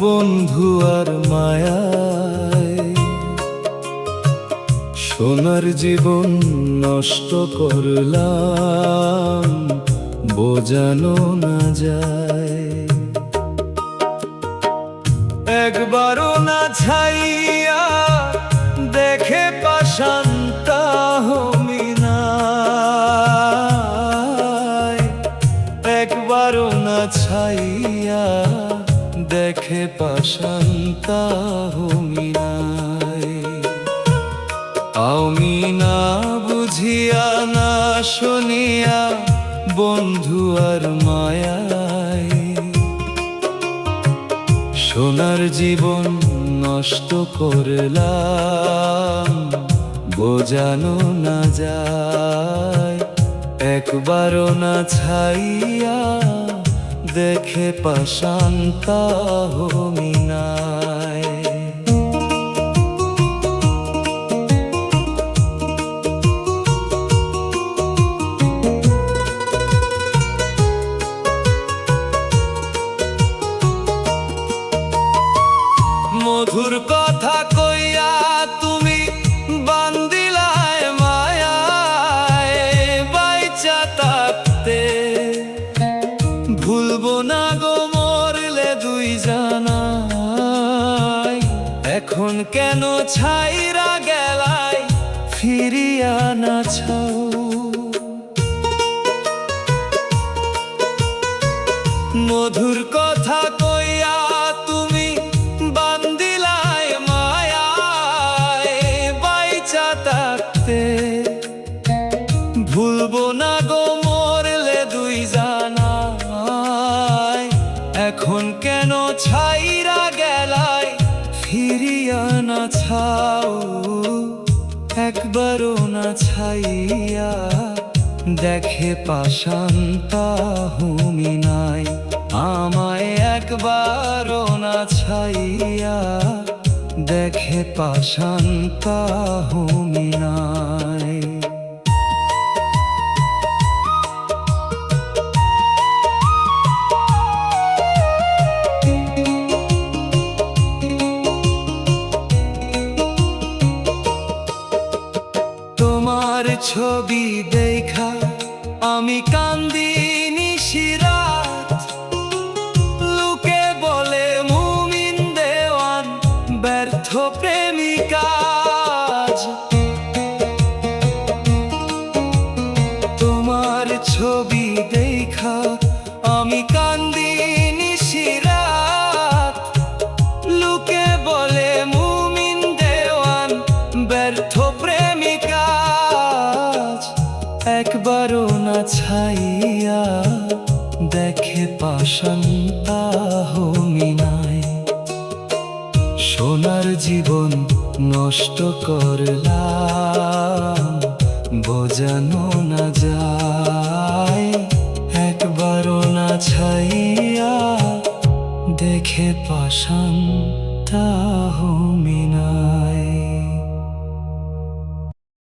বন্ধু আর মায়ায় সোনার জীবন নষ্ট করলাম, বোঝানো না যায়। একবারও না ছাইয়া দেখে পাশান্তা হমিনায়, একবারও না ছাইয়া দেখে পাশান্তা হমিনায়। আমি না বুঝিয়া না শুনিয়া বন্ধু আর মায়ায় সোনার জীবন নষ্ট করলাম, বোঝানো না যায়। একবারও না ছাইয়া দেখে পাশান্তা হমিনায়। মধুর কথা কইয়া তুমি বান্দিলায় মায়ায়, বাইচা থাকতে ভুলবো না গো মরলে দুই জানাই। এখন কেন ছাইরা গেলাই ফিরিয়া না ছাও, মধুর কথা কইয়া তুমি বান্দিলায় মায়ায়, বাইচা থাকতে ভুলবো না গো মরলে দুই জানাই। এখন কেন ছাইরা গেলাই ফিরিয়া না ছাও, একবারও না ছাইয়া দেখে পাশান্তা হমিনায়। আমায় একবারও না ছাইয়া দেখে পাশান্তা হমিনায়। তোমার ছবি দেখা আমি কান্দি নিশিরাত, লোকে বলে মুমিন দেওয়ান ব্যর্থ প্রেমিকা। তোমার ছবি দেখা আমি কান্দি নিশিরাত, লোকে বলে মুমিন দেওয়ান ব্যর্থ প্রেমিকা। একবারও না ছাইয়া দেখে পাশান্তা হমিনায়, সোনার জীবন নষ্ট করলাম, বোঝানো না যায়। একবারও না ছাইয়া দেখে পাশান্তা হমিনায়।